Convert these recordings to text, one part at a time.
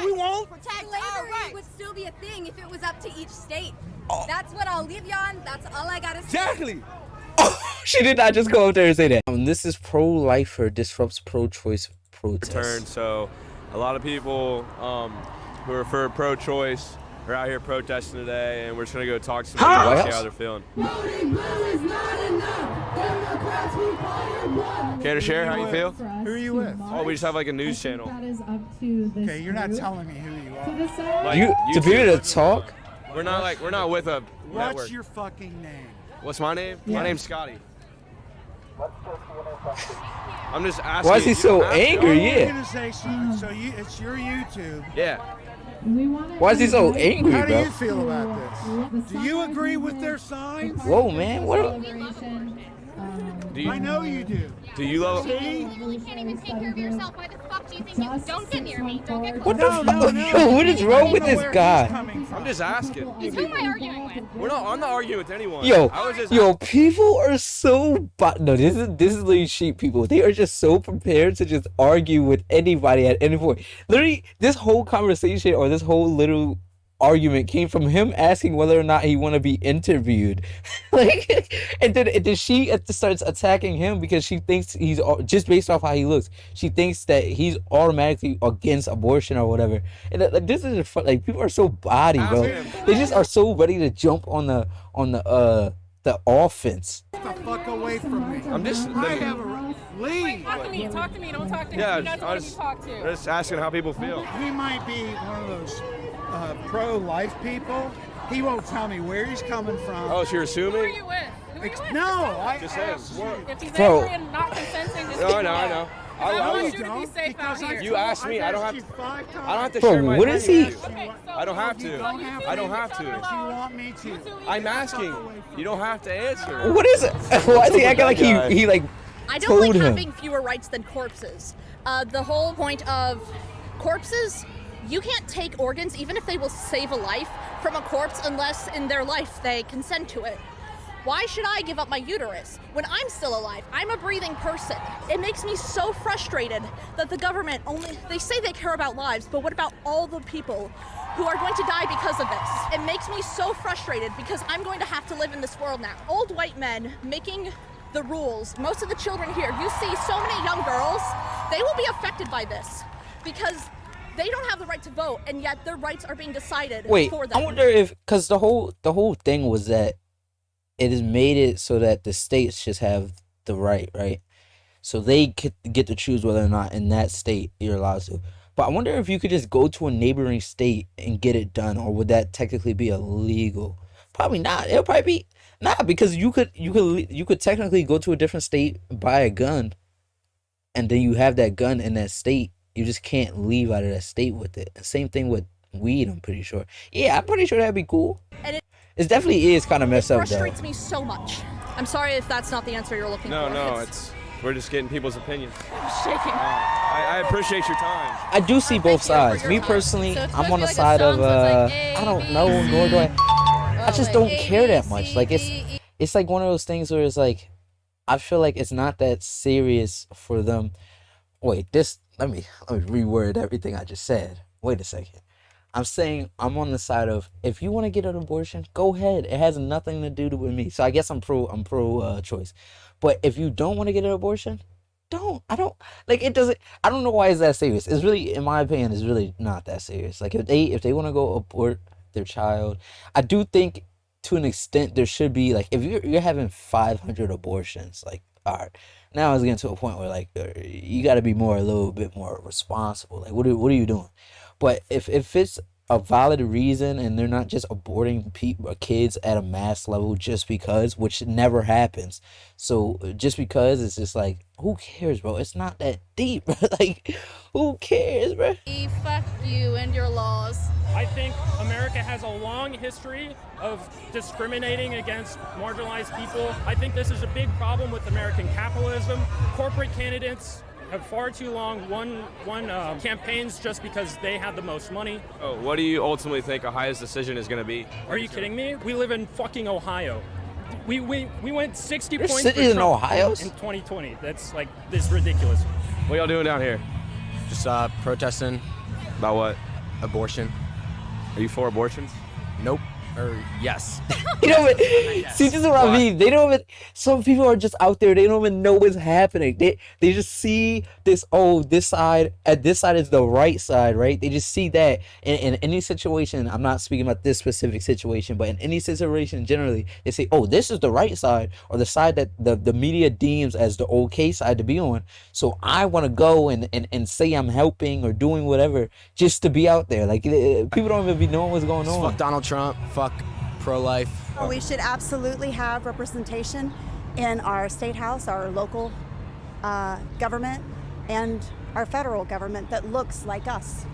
we won't. Protect Slavery our rights. would still be a thing if it was up to each state. That's what I'll leave you on. That's all I gotta say. Exactly. She did not just go up there and say that. This is pro-lifer disrupts pro-choice protest. Return. So a lot of people who are for pro-choice are out here protesting today, and we're just gonna go talk to some people and see how they're feeling. Care to share how you feel? Who are you with? Oh, we just have like a news channel. Okay, you're not telling me who you are. Like, You to be able to YouTube. talk? We're not with a network. What's your fucking name? What's my name? My name's Scotty. I'm just asking. Why is he you so don't have to. angry? Your Yeah. organization. So it's your YouTube. Yeah. Why is he so angry, How do bro? you feel about this? Do you agree with their signs? Whoa, man. What? Do you, I know you do. do you love? See? You really can't even take care of yourself. Why the fuck do you think you don't get near me? Don't get What close. the fuck? Yo, what is wrong with this guy? I'm just asking. Who am I arguing with? I'm not arguing with anyone. Yo, I was just people are so no. This is literally sheep people. They are just so prepared to just argue with anybody at any point. Literally, this whole conversation or this whole little argument came from him asking whether or not he want to be interviewed. Like, and then she starts attacking him because she thinks he's just based off how he looks. She thinks that he's automatically against abortion or whatever. And like this is like people are so body, bro. They just are so ready to jump on the offense. Get the fuck away from me. I'm just. I have a leave. Talk to me. Talk to me. Don't talk to me. Yeah, You're not the I one just, you talk to. just asking how people feel. He might be one of those pro-life people. He won't tell me where he's coming from. Oh, so you're Who are assuming? you with? Who are you with? No, I Just saying. asked you. If he's Bro. angry and not consenting, just No, keep I know, I quiet. know. 'Cause I I want know. you to be safe out here. You asked me, I don't have to. I don't have to Bro, share my what is opinion he- with you. Okay, so I don't have You to. don't have to. I don't have If to. you want me to. I'm asking. You don't have to answer. What is it? Why is he acting like he like I don't told like him? having fewer rights than corpses. The whole point of corpses, you can't take organs, even if they will save a life, from a corpse unless in their life they consent to it. Why should I give up my uterus when I'm still alive? I'm a breathing person. It makes me so frustrated that the government they say they care about lives, but what about all the people who are going to die because of this? It makes me so frustrated because I'm going to have to live in this world now. Old white men making the rules. Most of the children here, you see so many young girls, they will be affected by this because they don't have the right to vote, and yet their rights are being decided Wait, for them. I wonder if because the whole thing was that it has made it so that the states just have the right? So they get to choose whether or not in that state you're allowed to. But I wonder if you could just go to a neighboring state and get it done, or would that technically be illegal? Probably not. It'll probably be not because you could technically go to a different state, buy a gun, and then you have that gun in that state. You just can't leave out of that state with it. Same thing with weed, I'm pretty sure. Yeah, I'm pretty sure that'd be cool. And It definitely is kind of messed up though. frustrates me so much. I'm sorry if that's not the answer you're looking for. No, we're just getting people's opinions. I'm shaking. I appreciate your time. I do see both Thank you for sides. your Me time. personally, So it's I'm supposed on to the be like a side of song, so it's like A, I don't B, know, nor do I just don't A, care B, that much. C, Like D, it's like one of those things where it's like I feel like it's not that serious for them. Wait, let me reword everything I just said. Wait a second. I'm saying I'm on the side of if you want to get an abortion, go ahead. It has nothing to do with me. So I guess I'm pro choice. But if you don't want to get an abortion, don't. I don't like it doesn't I don't know why it's that serious. It's really, in my opinion, it's really not that serious. Like if they want to go abort their child, I do think to an extent there should be like if you're having 500 abortions, like all right, now it's getting to a point where like you got to be a little bit more responsible. Like what are you doing? But if it's a valid reason and they're not just aborting kids at a mass level just because, which never happens. So just because it's just like, who cares, bro? It's not that deep, bro. Like, who cares, bro? Fuck you and your laws. I think America has a long history of discriminating against marginalized people. I think this is a big problem with American capitalism. Corporate candidates have far too long won campaigns just because they had the most money. Oh, what do you ultimately think a highest decision is going to be? Are you kidding me? We live in fucking Ohio. We went 60 There's points cities for in Trump Ohio? in 2020. That's like this ridiculous. What y'all doing down here? Just protesting About what? Abortion. Are you for abortions? Nope. Or yes. You know what? See, this is what I mean. They don't even. Some people are just out there. They don't even know what's happening. They just see this. Oh, this side. This side is the right side, right? They just see that in any situation. I'm not speaking about this specific situation, but in any situation generally, they say, oh, this is the right side, or the side that the media deems as the okay side to be on. So I want to go and say I'm helping or doing whatever just to be out there. Like people don't even be knowing what's going on. Fuck Donald Trump. Fuck pro-life. Well, we should absolutely have representation in our state house, our local government, and our federal government that looks like us.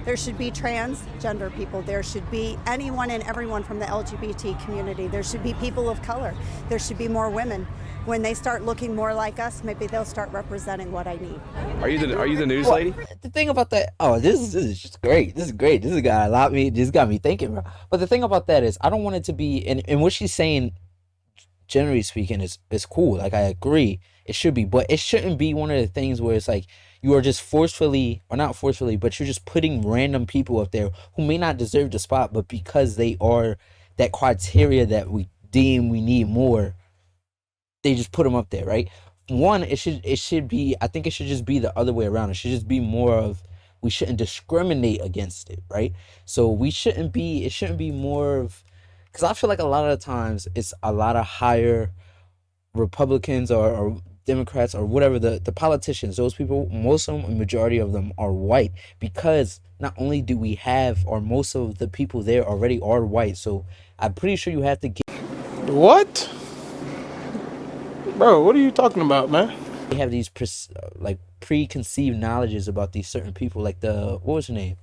There should be transgender people. There should be anyone and everyone from the LGBT community. There should be people of color. There should be more women. When they start looking more like us, maybe they'll start representing what I need. Are you the news lady? The thing about that, this is just great. This is great. This has got me thinking, bro. But the thing about that is, I don't want it to be, and what she's saying, generally speaking, is cool. Like, I agree, it should be, but it shouldn't be one of the things where it's like you are just forcefully, or not forcefully, but you're just putting random people up there who may not deserve the spot, but because they are that criteria that we deem we need more, they just put them up there, right? One, it should be, I think it should just be the other way around. It should just be more of, we shouldn't discriminate against it, right? So it shouldn't be more of, because I feel like a lot of the times it's a lot of higher Republicans or Democrats or whatever, the politicians, those people, most of them, a majority of them are white, because not only do we have, or most of the people there already are white, so I'm pretty sure you have to get... What? Bro, what are you talking about, man? They have these preconceived knowledges about these certain people, like what was her name?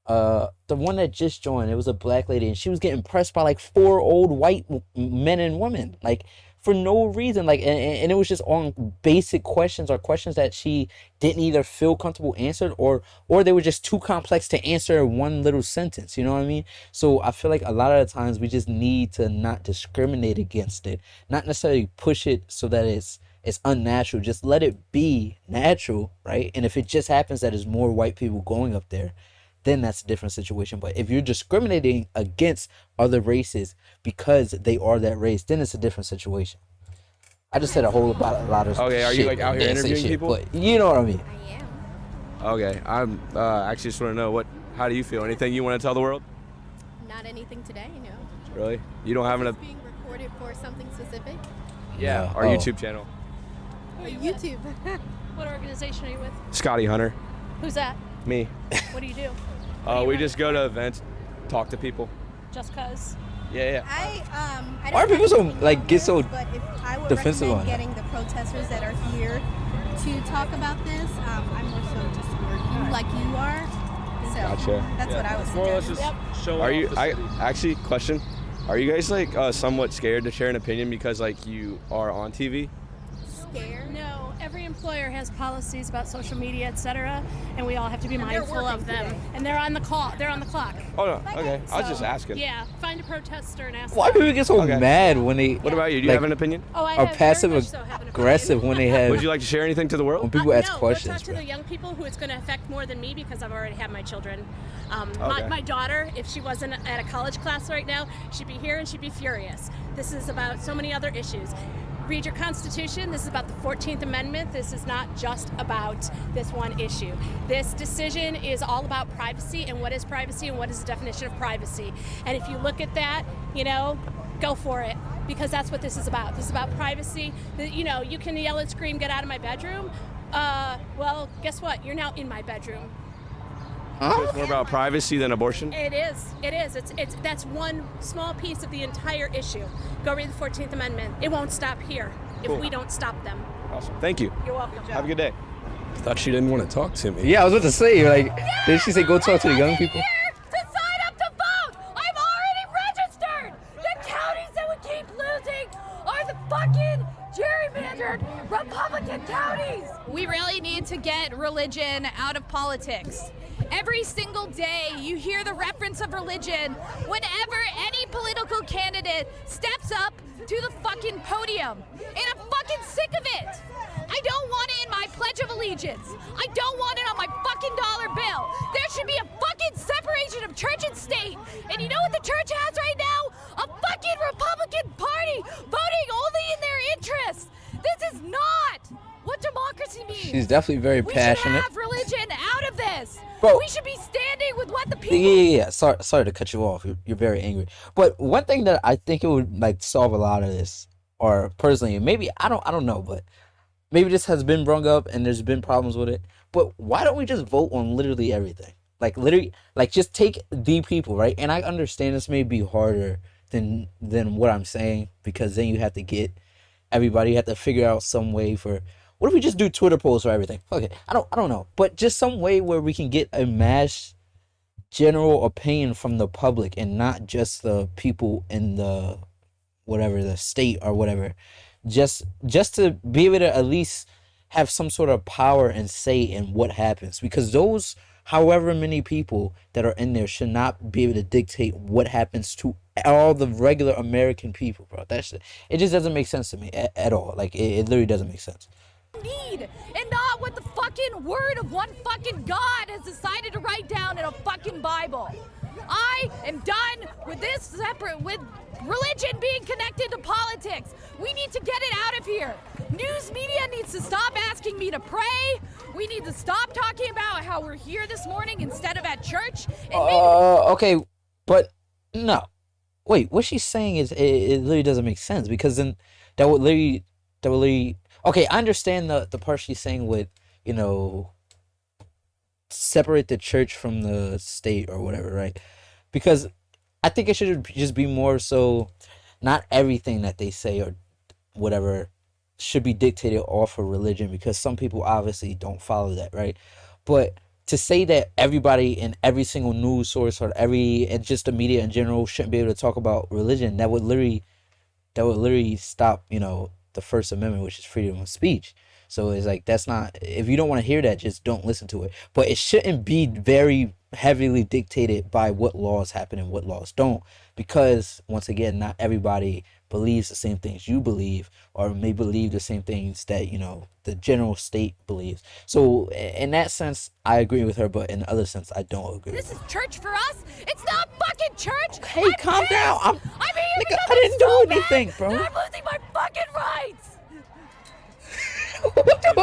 The one that just joined, it was a black lady, and she was getting pressed by like 4 old white men and women, like for no reason, like, and it was just on basic questions, or questions that she didn't either feel comfortable answered, or they were just too complex to answer in one little sentence. You know what I mean? So I feel like a lot of the times we just need to not discriminate against it, not necessarily push it so that it's unnatural. Just let it be natural, right? And if it just happens that there's more white people going up there, then that's a different situation. But if you're discriminating against other races because they are that race, then it's a different situation. I just said a lot of Okay, are you like out here interviewing people? But you know what I mean. I am. Okay, I'm actually just want to know how do you feel? Anything you want to tell the world? Not anything today, no. Really? You don't have Is this being recorded for something specific? Yeah, our YouTube channel. YouTube. What organization are you with? Scotty Hunter. Who's that? Me. What do you do? We just go to events, talk to people. Just cause? Yeah. I Why are people so get so but if I would defensive on recommend it? getting the protesters that are here to talk about this, I'm more so just working like you are. So Gotcha. that's what I was More or less suggesting. just showing Are you? off the city. Actually, question. Are you guys like somewhat scared to share an opinion because like you are on TV? Scared? No, every employer has policies about social media, etc., and we all have to be they're mindful of working them. today. And they're on the call. They're on the clock. Oh no. Okay. I was just So, asking. Yeah, find a protester and ask. Why them. people get so Okay. mad when they What about you? Do you like, have an opinion? Oh, I are have passive very much so have an opinion. aggressive when they have Would you like to share anything to the world? when people ask no, questions? Go talk to bro. the young people who it's going to affect more than me, because I've already had my children. Okay. My daughter, if she wasn't at a college class right now, she'd be here and she'd be furious. This is about so many other issues. Read your Constitution. This is about the 14th Amendment. This is not just about this one issue. This decision is all about privacy and what is privacy and what is the definition of privacy. And if you look at that, go for it, because that's what this is about. This is about privacy. You can yell and scream, "Get out of my bedroom." Well, guess what? You're now in my bedroom. So it's more about privacy than abortion? It is. It's that's one small piece of the entire issue. Go read the 14th Amendment. It won't stop here if Cool. we don't stop them. Awesome. Thank you. You're welcome. Have a good day. Thought she didn't want to talk to me. Yeah, I was about to say, like, did she say go talk to the young people? To sign up to vote! I'm already registered! The counties that we keep losing are the fucking gerrymandered Republican counties! We really need to get religion out of politics. Every single day you hear the reference of religion whenever any political candidate steps up to the fucking podium. And I'm fucking sick of it. I don't want it in my Pledge of Allegiance. I don't want it on my fucking dollar bill. There should be a fucking section And you know what the church has right now? A fucking Republican Party voting only in their interests. This is not what democracy means. She's definitely very passionate. We should have religion out of this. Bro. We should be standing with what the people. Yeah. Sorry to cut you off. You're very angry. But one thing that I think it would like solve a lot of this, or personally, maybe I don't know, but maybe this has been brought up and there's been problems with it. But why don't we just vote on literally everything? Like literally, like just take the people, right? And I understand this may be harder than what I'm saying, because then you have to get everybody. You have to figure out some way for. What if we just do Twitter polls for everything? Okay, I don't know, but just some way where we can get a mass general opinion from the public and not just the people in the whatever the state or whatever, just to be able to at least have some sort of power and say in what happens, because those however many people that are in there should not be able to dictate what happens to all the regular American people, bro. It just doesn't make sense to me at all. Like it literally doesn't make sense. Need and not what the fucking word of one fucking God has decided to write down in a fucking Bible. I am done with this with religion being connected to politics. We need to get it out of here. News media needs to stop asking me to pray. We need to stop talking about how we're here this morning instead of at church. And Okay, but no. Wait, what she's saying is it literally doesn't make sense, because then that would literally okay, I understand the part she's saying with, separate the church from the state or whatever, right? Because I think it should just be more so not everything that they say or whatever should be dictated off of religion, because some people obviously don't follow that, right? But to say that everybody in every single news source or and just the media in general shouldn't be able to talk about religion, that would literally stop, the First Amendment, which is freedom of speech. So it's like, that's not, if you don't want to hear that, just don't listen to it. But it shouldn't be very heavily dictated by what laws happen and what laws don't, because once again, not everybody believes the same things you believe, or may believe the same things that, the general state believes. So in that sense, I agree with her, but in the other sense, I don't agree. This is church for us. It's not fucking church. Hey, calm down. I'm here because I didn't do anything, bro. I'm losing my fucking rights. What the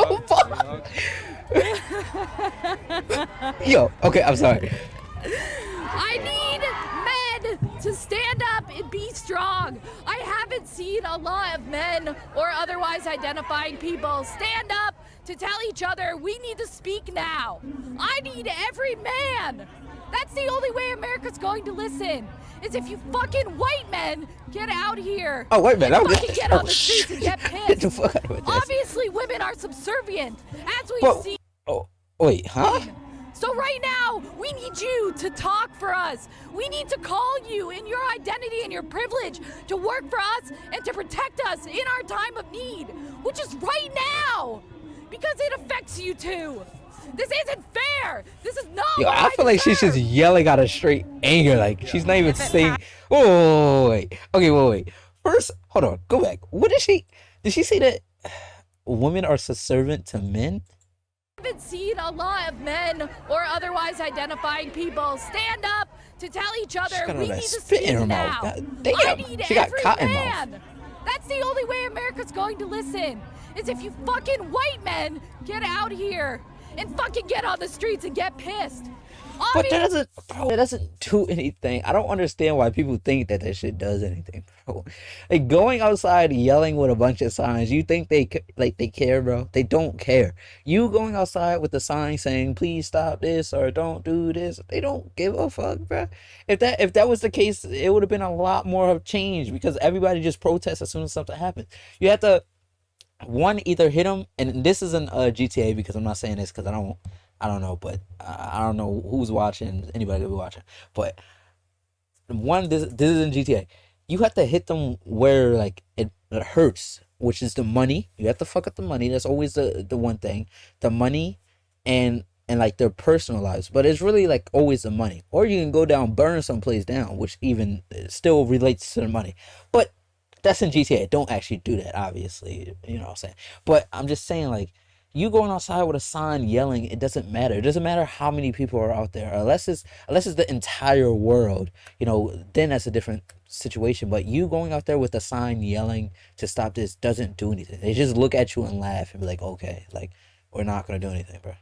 fuck? Yo, okay, I'm sorry. I need men to stand up and be strong. I haven't seen a lot of men or otherwise identifying people stand up to tell each other we need to speak now. I need every man. That's the only way America's going to listen. Is if you fucking white men get out here. Oh, wait a minute. Fucking get on the streets and get pissed. Get the fuck out of this. Obviously, women are subservient, as we've seen. Oh, wait, huh? So right now, we need you to talk for us. We need to call you in your identity and your privilege to work for us and to protect us in our time of need, which is right now, because it affects you too. This isn't fair. This is not. Yo, I feel like she's just yelling out of straight anger. Like she's not even saying. Oh wait. Okay, wait. First, hold on. Go back. What did she? Did she say that women are subservient to men? I haven't seen a lot of men or otherwise identifying people stand up to tell each other we need to speak now. I need every man. That's the only way America's going to listen. Is if you fucking white men get out here and fucking get on the streets and get pissed. But that doesn't do anything. I don't understand why people think that shit does anything, bro. Like going outside yelling with a bunch of signs, you think they care, bro? They don't care. You going outside with the sign saying please stop this or don't do this, they don't give a fuck, bro. If that was the case, it would have been a lot more of change, because everybody just protests as soon as something happens. You have to either hit them, and this isn't GTA, because I'm not saying this because I don't know, but I don't know who's watching, anybody will be watching. But this is in GTA. You have to hit them where like it hurts, which is the money. You have to fuck up the money. That's always the one thing. The money and like their personal lives. But it's really like always the money. Or you can go down, burn someplace down, which even still relates to the money. But that's in GTA. Don't actually do that, obviously. You know what I'm saying? But I'm just saying, like, you going outside with a sign yelling, it doesn't matter. It doesn't matter how many people are out there, unless it's the entire world, then that's a different situation. But you going out there with a sign yelling to stop this doesn't do anything. They just look at you and laugh and be like, okay, like, we're not gonna do anything, bro.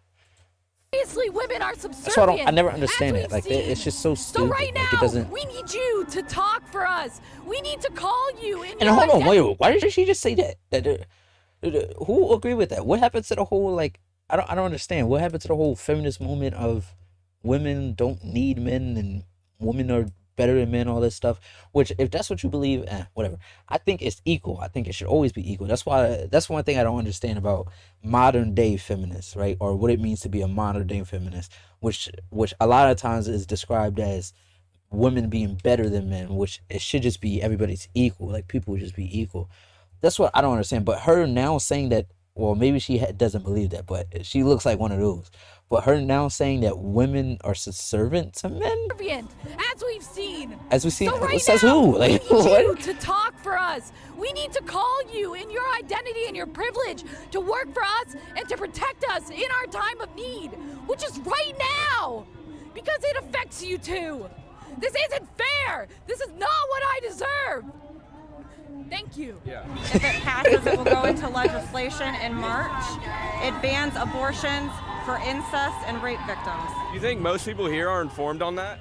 Obviously, women are subservient. That's why I never understand as it. we've Like, seen. it's just so stupid. So right now, like, it doesn't. we need you to talk for us. We need to call you. And hold on, wait. Why did she just say that? Who agreed with that? What happened to the whole, like, I don't understand. What happened to the whole feminist movement of women don't need men and women are better than men, all this stuff? Which, if that's what you believe, whatever. I think it's equal. I think it should always be equal. That's one thing I don't understand about modern day feminists, right? Or what it means to be a modern day feminist, which a lot of times is described as women being better than men, which it should just be everybody's equal. Like, people would just be equal. That's what I don't understand. But her now saying that, well, maybe she doesn't believe that, but she looks like one of those. But her now saying that women are subservient to men, as we've seen. So right says now, who? Like, we need you what? to talk for us. We need to call you in your identity and your privilege to work for us and to protect us in our time of need, which is right now, because it affects you too. This isn't fair. This is not what I deserve. Thank you. If it passes, it will go into legislation in March. It bans abortions for incest and rape victims. You think most people here are informed on that?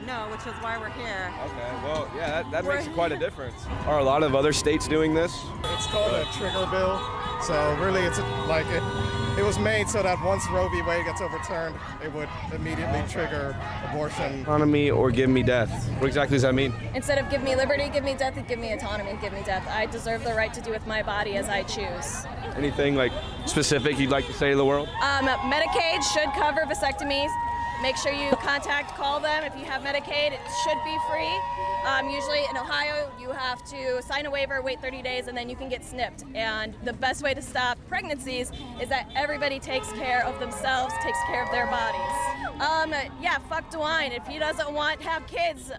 No, which is why we're here. Okay, well, yeah, that makes quite a difference. Are a lot of other states doing this? It's called a trigger bill. So really, it's like it was made so that once Roe v. Wade gets overturned, it would immediately trigger abortion. Autonomy or give me death. What exactly does that mean? Instead of give me liberty, give me death, and give me autonomy, give me death. I deserve the right to do with my body as I choose. Anything like specific you'd like to say to the world? Medicaid should cover vasectomies. Make sure you call them if you have Medicaid. It should be free. Usually in Ohio, you have to sign a waiver, wait 30 days, and then you can get snipped. And the best way to stop pregnancies is that everybody takes care of themselves, takes care of their bodies. Fuck DeWine. If he doesn't want to have kids,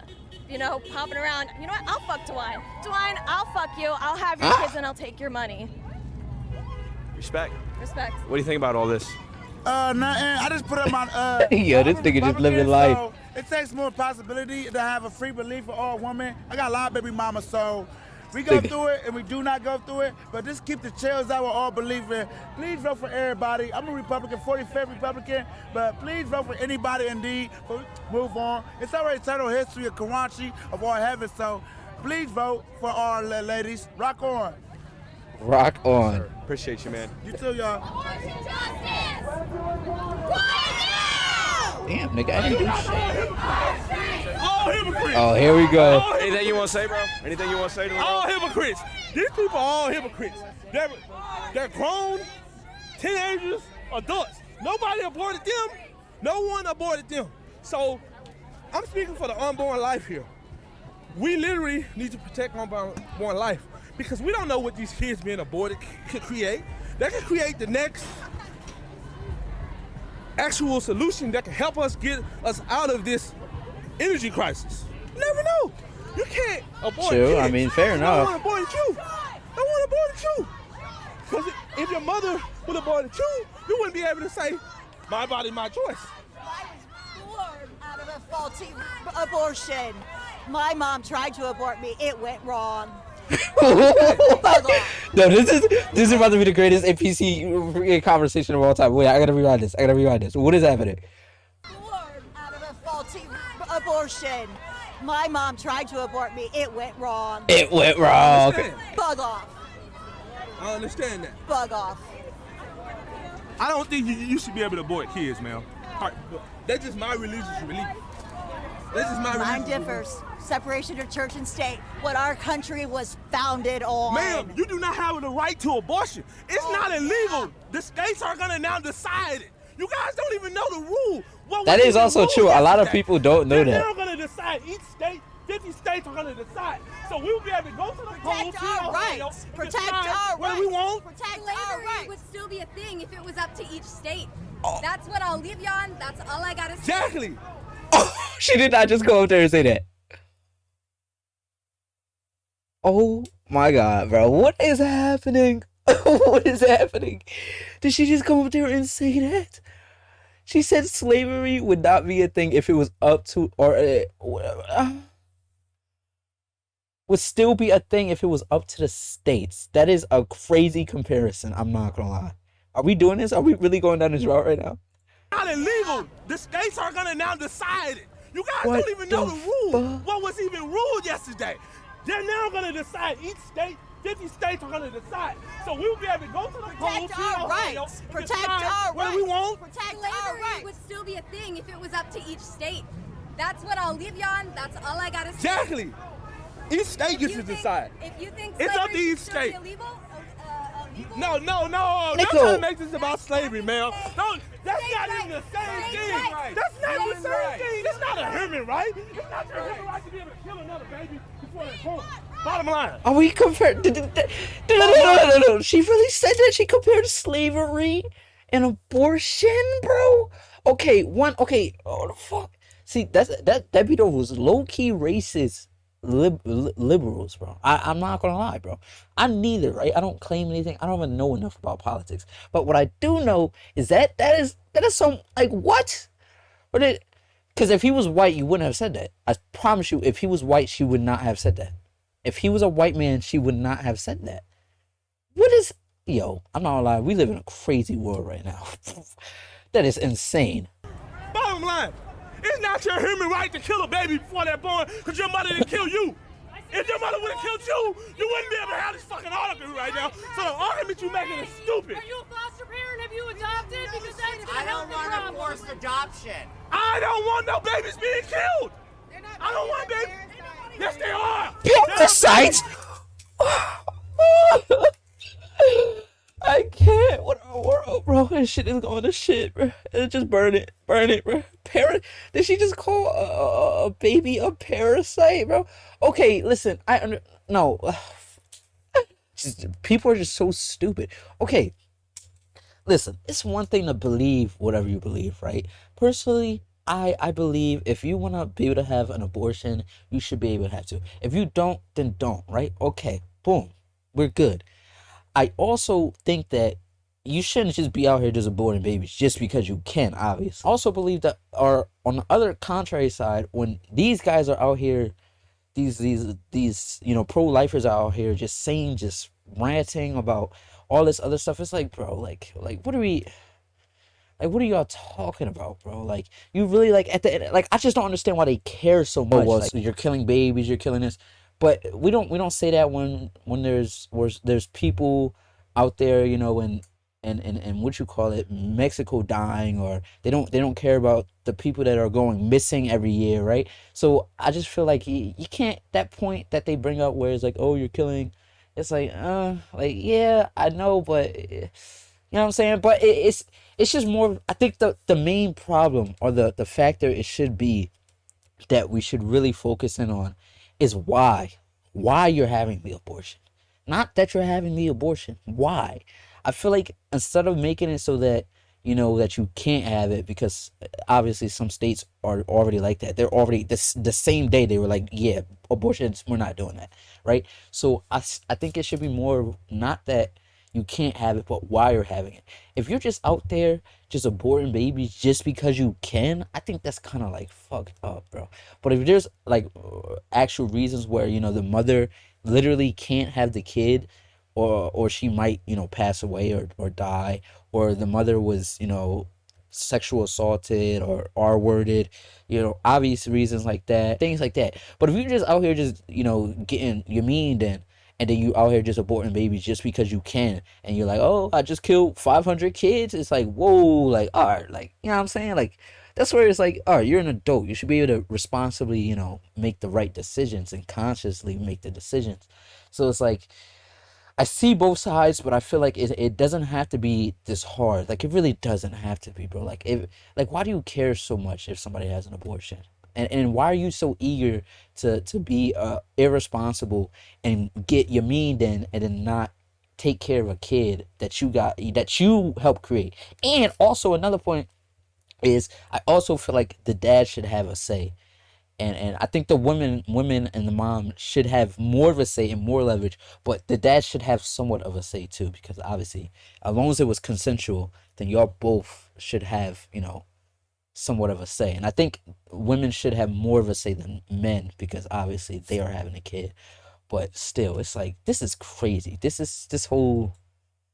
popping around, you know what? I'll fuck DeWine. DeWine, I'll fuck you. I'll have your kids and I'll take your money. Respect. Respect. What do you think about all this? Nothing. I just put up my Yo, this nigga just living life. So it takes more possibility to have a free belief for all women. I got a lot of baby mamas, so we go through it and we do not go through it, but just keep the chills that we all believe in. Please vote for everybody. I'm a Republican, 45th Republican, but please vote for anybody indeed. Move on. It's already total history of Karachi of all heaven, so please vote for our ladies. Rock on. Rock on. Appreciate you, man. You too, y'all. Damn, nigga, I didn't do shit. All hypocrites. Oh, here we go. Anything you want to say, bro? Anything you want to say to the world? All hypocrites. These people are all hypocrites. They're grown, teenagers, adults. Nobody aborted them. No one aborted them. So I'm speaking for the unborn life here. We literally need to protect unborn life because we don't know what these kids being aborted could create. They could create the next actual solution that can help us get us out of this energy crisis. You never know. You can't abort True, kids. I mean, fair enough. No one aborted you. No one aborted you. Because if your mother would have aborted you wouldn't be able to say, my body, my choice. I was born out of a faulty abortion. My mom tried to abort me. It went wrong. No, this is about to be the greatest APC conversation of all time. Wait, I gotta rewind this. What is happening? Born out of a faulty abortion. My mom tried to abort me. It went wrong. It went wrong. Bug off. I understand that. Bug off. I don't think you should be able to abort kids, man. That's just my religious belief. That's just my religious Mine differs. Separation of church and state. What our country was founded on. Ma'am, you do not have the right to abortion. It's not illegal. The states are gonna now decide it. You guys don't even know the rule. That is also true. A lot of people don't know that. They're gonna decide. Each state, 50 states are gonna decide. So we will be able to go to the polls. Protect our rights. Protect our where rights. we want. Protect our Slavery rights. would still be a thing if it was up to each state. That's what I'll leave you on. That's all I gotta say. Exactly. She did not just go up there and say that. Oh my God, bro. What is happening? What is happening? Did she just come up there and say that? She said slavery would not be a thing if it was up to, or would still be a thing if it was up to the states. That is a crazy comparison. I'm not gonna lie. Are we doing this? Are we really going down this route right now? Not illegal. The states are gonna now decide it. You guys What don't even know the the rules. What was even ruled yesterday? They're now gonna decide. Each state, 50 states are gonna decide. So we'll be able to go to the polls. Protect our rights. Protect our what rights. we want. Protect our Slavery rights. would still be a thing if it was up to each state. That's what I'll leave you on. That's all I gotta say. Exactly. Each state gets to decide. If you think It's up to slavery each should still be state. illegal. No. Don't Nico. try to make this about slavery, man. Don't. That's not even the same thing. That's not the same thing. That's not a human right. It's not your human right to be able to kill another baby before they're born. Bottom line. Are we compared? No. She really said that. She compared slavery and abortion, bro. Okay, oh the fuck. See, that video was low key racist. Liberals, bro. I'm not gonna lie, bro. I'm neither, right? I don't claim anything. I don't even know enough about politics. But what I do know is that is some, like, what? Because if he was white, you wouldn't have said that. I promise you, if he was white, she would not have said that. If he was a white man, she would not have said that. Yo, I'm not gonna lie, we live in a crazy world right now. That is insane. Bottom line. It's not your human right to kill a baby before they're born because your mother didn't kill you. If your mother would have killed you, you wouldn't be able to have this fucking argument right now. So the argument you making is stupid. Are you a foster parent? Have you adopted? Because that's gonna I don't help the want to problem. force adoption. I don't want no babies being killed. I don't want babies. Yes, they are. Parasites? I can't. What in the world, bro? This shit is going to shit, bro. Just burn it, bro. Did she just call a baby a parasite, bro? Okay, listen. No. People are just so stupid. Okay, listen. It's one thing to believe whatever you believe, right? Personally, I believe if you want to be able to have an abortion, you should be able to have to. If you don't, then don't, right? Okay, boom. We're good. I also think that you shouldn't just be out here just aborting babies just because you can, obviously. I also believe that, or on the other contrary side, when these guys are out here, these pro-lifers are out here just ranting about all this other stuff. It's like, bro, like what are y'all talking about, bro? Like, you really, like, at the end, like, I just don't understand why they care so much. Well, like, you're killing babies, you're killing this. But we don't say that when there's people out there, in what you call it, Mexico dying, or they don't care about the people that are going missing every year, right? So I just feel like you can't, that point that they bring up where it's like, oh, you're killing, it's like yeah, I know, but you know what I'm saying? But it's just more, I think the main problem, or the factor it should be that we should really focus in on is why you're having the abortion. Not that you're having the abortion. Why? I feel like instead of making it so that, that you can't have it, because obviously some states are already like that. They're already, the same day they were like, yeah, abortions, we're not doing that, right? So I think it should be more, not that you can't have it, but why you're having it. If you're just out there just aborting babies just because you can, I think that's kind of like fucked up, bro. But if there's like actual reasons where, the mother literally can't have the kid, or she might, pass away or die, or the mother was, sexual assaulted or R-worded, obvious reasons like that, things like that. But if you're just out here just, getting your mean done, and then you out here just aborting babies just because you can, and you're like, oh, I just killed 500 kids. It's like, whoa, like, all right, like, you know what I'm saying? Like, that's where it's like, all right, you're an adult. You should be able to responsibly, make the right decisions and consciously make the decisions. So it's like, I see both sides, but I feel like it doesn't have to be this hard. Like, it really doesn't have to be, bro. Like, why do you care so much if somebody has an abortion? And why are you so eager to be irresponsible and get your mean done and then not take care of a kid that you helped create? And also another point is, I also feel like the dad should have a say. And I think the women and the mom should have more of a say and more leverage, but the dad should have somewhat of a say too, because obviously, as long as it was consensual, then y'all both should have, you know, somewhat of a say. And I think women should have more of a say than men, because obviously they are having a kid. But still, it's like, this is crazy. This whole...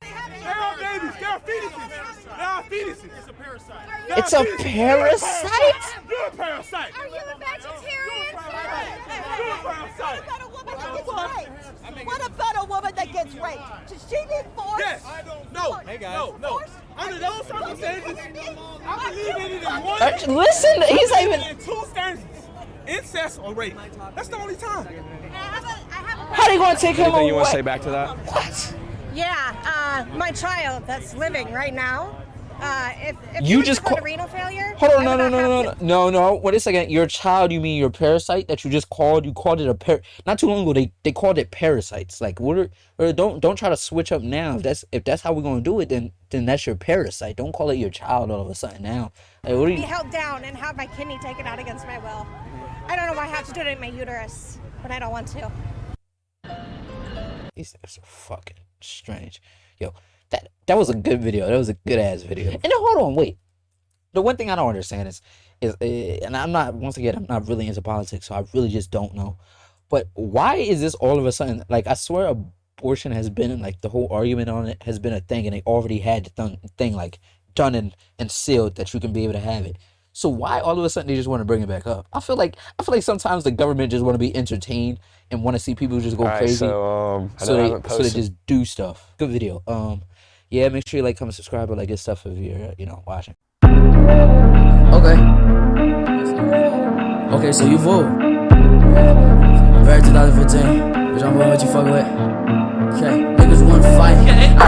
They are babies. They are fetuses. They are fetuses. It's a parasite. It's a parasite? You're a parasite. Are you a vegetarian? You're a parasite. What about a woman that gets raped? Does she need force? Yes. No. Hey guys. No. Under those circumstances, I believe it is one. Listen, he's not even... In two stances. Incest or rape. That's the only time. How they gonna take him away? Anything you want to say back to that? What? Yeah, my child that's living right now. If You you just just call- renal failure. Hold on, no. Wait a second. Your child, you mean your parasite that you just called? You called it a not too long ago. They called it parasites. Like, what? Don't try to switch up now. If that's how we're gonna do it, then that's your parasite. Don't call it your child all of a sudden now. Like, what are Be you? held down and have my kidney taken out against my will. I don't know why I have to do it in my uterus, but I don't want to. These things are fucking strange. Yo, that was a good video. That was a good ass video. And then hold on, wait. The one thing I don't understand is, and I'm not really into politics, so I really just don't know. But why is this all of a sudden? Like, I swear abortion has been, like, the whole argument on it has been a thing, and they already had the thing like done and sealed that you can be able to have it. So why all of a sudden they just want to bring it back up? I feel like sometimes the government just want to be entertained and want to see people just go crazy. So they just do stuff. Good video. Yeah, make sure you like, comment, subscribe, all that good stuff if you're watching. Okay, so you vote. Very 2015. Bitch, I'm voting what you fuck with. Okay, niggas wanna fight. I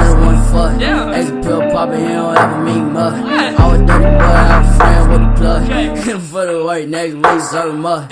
don't wanna fuck. Ex pill poppin', he don't ever meet mud. I was dirty boy, I have a friend with a plug. For the work, next week, serve him up.